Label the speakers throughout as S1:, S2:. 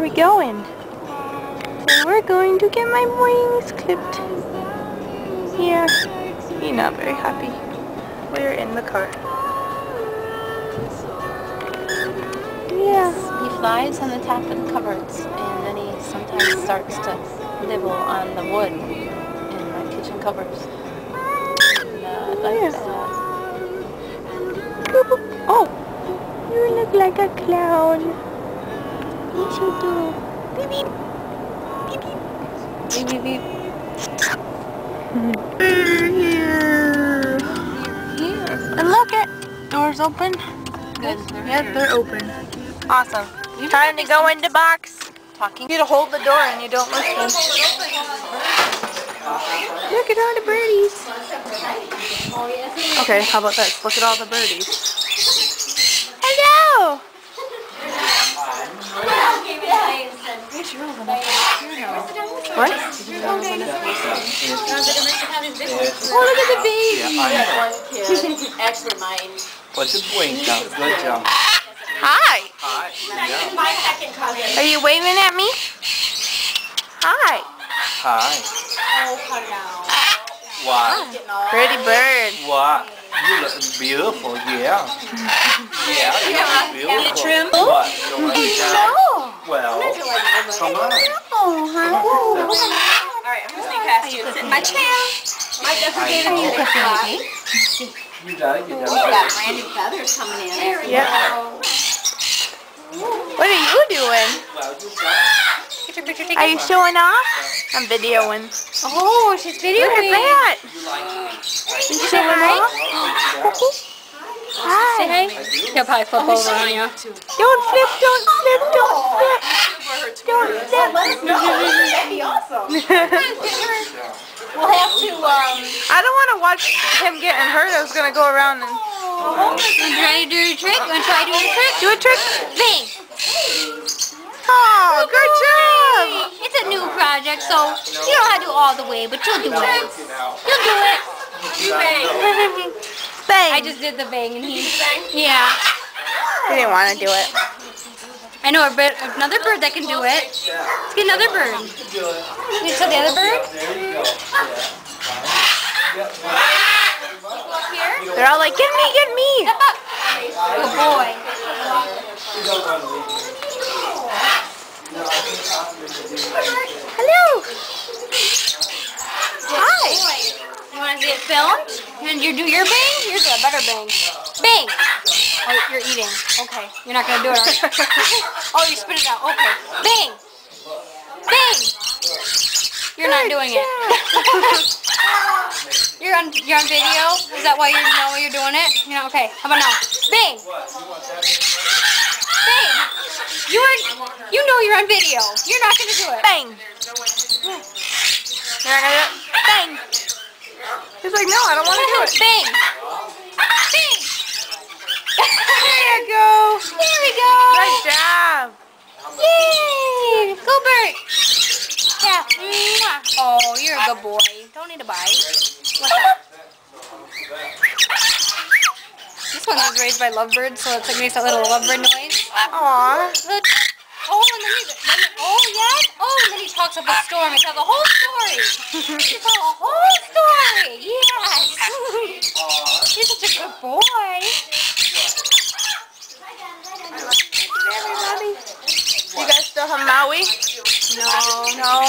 S1: we going? We're going to get my wings clipped. Yeah, he's not very happy. We're in the car. Yeah.
S2: He flies on the top of the cupboards, and then he sometimes starts to nibble on the wood in my kitchen cupboards. And, like that.
S1: Oh, you look like a clown. Yes, you do. Beep beep. Beep beep.
S2: Beep beep beep.
S1: We're here. And look at doors open.
S2: Good.
S1: Yep, they're open. Awesome. Time to go into box.
S2: Talking.
S1: You to hold the door and you don't listen. Look at all the birdies. Okay, how about this? Look at all the birdies. Hello! What? Oh, look at the baby!
S3: Actually, mine.
S4: What's a blink now? Good job.
S1: Hi!
S4: Hi.
S3: My second cousin.
S1: Are you waving at me? Hi!
S4: Hi.
S3: Oh, hello.
S4: Wow.
S1: Pretty bird.
S4: Wow. You look beautiful, yeah. Yeah, you look beautiful.
S2: Trim?
S4: What? You want to
S1: No!
S4: Well, come on.
S1: Oh, hi.
S3: Alright, I'm gonna sneak past you. Sit in my chair. My designated music spot.
S4: You got it, you
S3: We
S4: got
S3: got
S4: it.
S3: brand new feathers coming in. There we
S1: Yep.
S3: go.
S1: What are you doing?
S4: Well, you got it.
S1: Are you showing off? I'm videoing.
S2: Oh, she's
S1: Look
S2: videoing.
S1: at that!
S4: You like me?
S1: You showing off? Hi.
S2: Say hey. He'll probably flip over on you.
S1: Don't flip, don't flip, don't flip. Don't flip.
S3: That'd be awesome. We'll have to,
S1: I don't want to watch him getting hurt. I was going to go around and...
S2: Want to try to do your trick? Want to try to do your trick?
S1: Do a trick?
S2: Bing.
S1: Oh, good job!
S2: It's a new project, so you don't have to do all the way, but you'll do it. You'll do it.
S1: Bang!
S2: I just did the bang, and he. Yeah.
S1: He didn't want to do it.
S2: I know another bird that can do it. Let's get another bird. You saw the other bird?
S1: They're all like, get me, get me!
S2: Good boy.
S1: Hello! Hi!
S2: You want to see it filmed? And you do your bang? Yours is a better bang. Bang! Oh, you're eating. Okay. You're not going to do it, are you? Oh, you spit it out. Okay. Bang! Bang! You're not doing it. You're on video? Is that why you know you're doing it? You know, okay. How about now? Bang! Bang! You know you're on video. You're not going to do it.
S1: Bang! You're not gonna do it? Bang! He's like, no, I don't want to do it.
S2: Bang! Bang!
S1: There you go!
S2: There we go!
S1: Good job!
S2: Yay! Go Bert! Yeah. Mwah. Oh, you're a good boy. Don't need a bite. What's that? This one was raised by lovebirds, so it's like makes that little lovebird noise.
S1: Aww.
S2: Oh, and then and then he talks up a storm. He tells the whole story. He tells the whole story. Yes. You're such a good boy.
S1: Everybody. You guys still have Maui?
S2: No.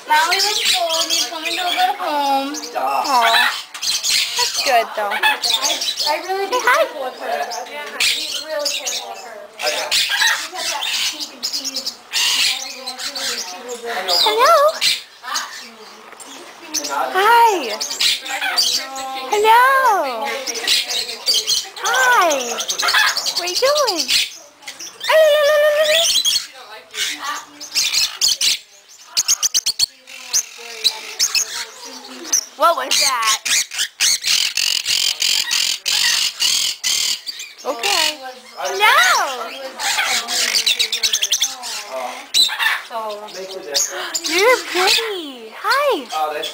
S2: Maui was cold. He's coming to a good home.
S1: Aw. That's good though.
S3: I really be careful with her. He's really careful with her.
S1: Hello? Hi. Hello. Hi. What are you doing? What was that? Okay. No. You're pretty. Hi.
S4: Oh, that's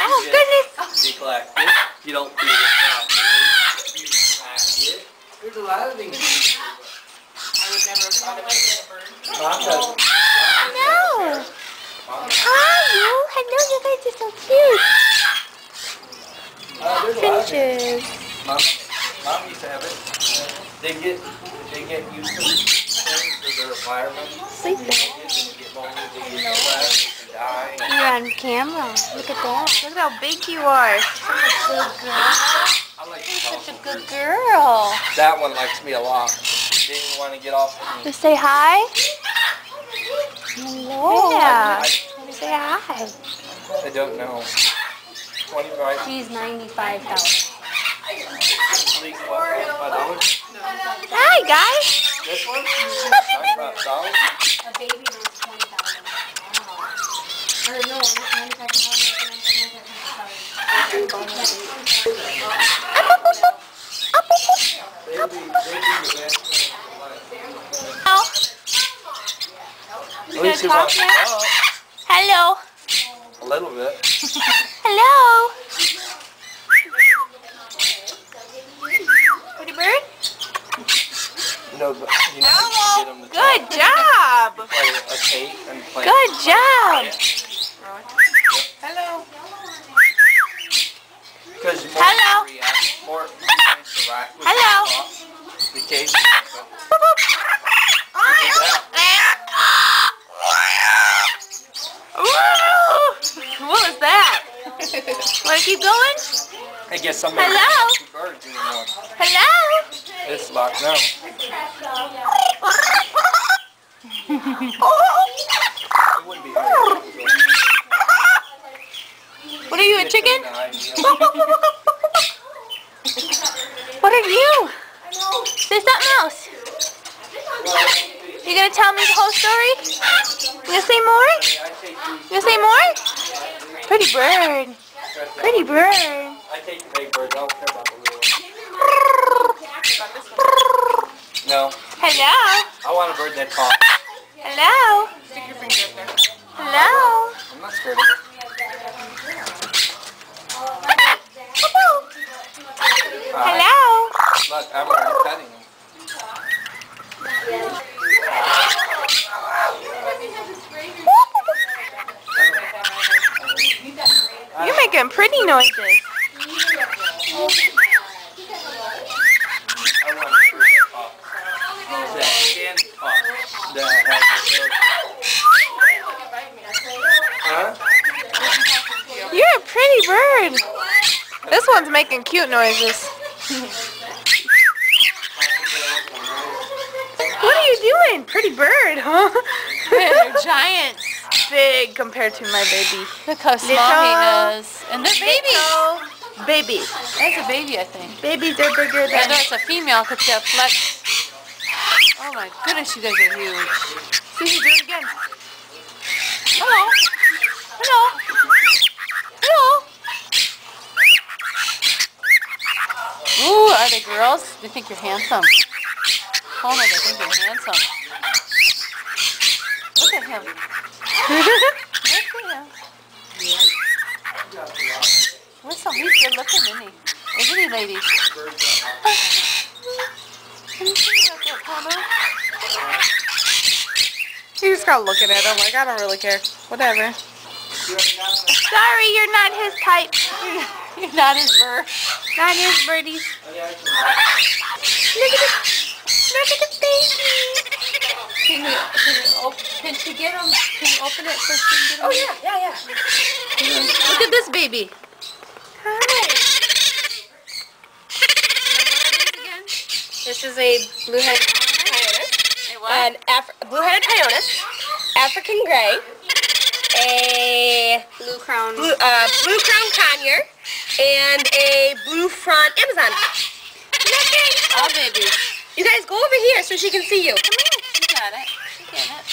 S1: Oh, goodness.
S4: neglected. You don't do it properly. You pack it. There's a lot of things you can do.
S3: I would never have thought of it as a bird.
S4: Mom does.
S1: Hello. Hi, you. Hello, you guys are so cute. Finches.
S4: Mom used to have it. They get used to their environment.
S1: Sleep there.
S4: They get lonely, they get depressed, they die.
S2: You're on camera. Look at that.
S1: Look how big you are.
S2: Good girl.
S4: I like
S2: Such a good girl.
S4: that one likes me a lot. They didn't want to get off of me.
S1: Just say hi.
S2: Hello.
S1: Yeah. Say hi.
S4: I don't know. 25.
S2: She's 95,000.
S4: $25.
S1: Hi, guys.
S4: This one? $95.
S2: A baby was 20,000. Or no, 95,000.
S4: At least he wants to talk.
S1: Hello.
S4: A little bit.
S1: Hello. Pretty bird.
S4: You know, get him to
S1: Good
S4: talk.
S1: job.
S4: Play a tape and play.
S1: Good job.
S3: Hello.
S4: Because
S1: Hello.
S4: more interact with
S1: Hello.
S4: the case.
S1: What was that? Want to keep going?
S4: I guess somebody
S1: Hello?
S4: don't see birds anymore.
S1: Hello?
S4: It's locked now. It wouldn't be hard.
S1: What are you, a chicken?
S4: An idea.
S1: What are you? Say something else. You gonna tell me the whole story? You gonna say more? You gonna say more? Pretty bird. Pretty bird.
S4: I take the big birds. I don't care about the little ones. No.
S1: Hello?
S4: I want a bird that talks.
S1: Hello?
S3: Stick your finger up there.
S1: Hello?
S4: I'm not scared of it.
S1: Hello?
S4: Look, I'm already petting him.
S1: You're making pretty noises.
S4: I want a bird that talks. That can talk. That has the ability. Huh?
S1: You're a pretty bird. This one's making cute noises. What are you doing? Pretty bird, huh?
S2: They're giants.
S1: Big compared to my baby.
S2: Look how small
S1: Little.
S2: he is. And they're babies.
S1: Babies.
S2: That's a baby, I think.
S1: Babies are bigger
S2: I
S1: than...
S2: know it's a female because it's got flex. Oh my goodness, you guys are huge.
S1: See, do it again.
S2: Hello. Hello. Hello. Ooh, are they girls? They think you're handsome. Oh no, they think you're handsome. Look at him. Look at him. Whistle, he's good looking, isn't he? Isn't he, ladies? Can you see about that, Palmer?
S1: You just got looking at him like, I don't really care. Whatever. Sorry, you're not his type.
S2: You're not his bird.
S1: Not his birdies. Look at the baby.
S2: Can she get him? Can you open it so she can get him?
S3: Oh yeah.
S2: Look at this baby.
S1: Hi.
S3: This is a blue-headed coyote, an blue-headed coyote, African gray, a blue crown conure, and a blue front Amazon.
S2: All babies.
S3: You guys go over here so she can see you.
S2: Come here. She got it. She got it.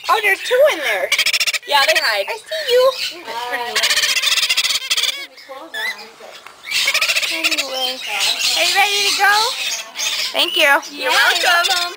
S3: Oh, there's two in there. Yeah, they hide. I see you.
S1: Anyway. Are you ready to go? Thank you.
S3: You're welcome.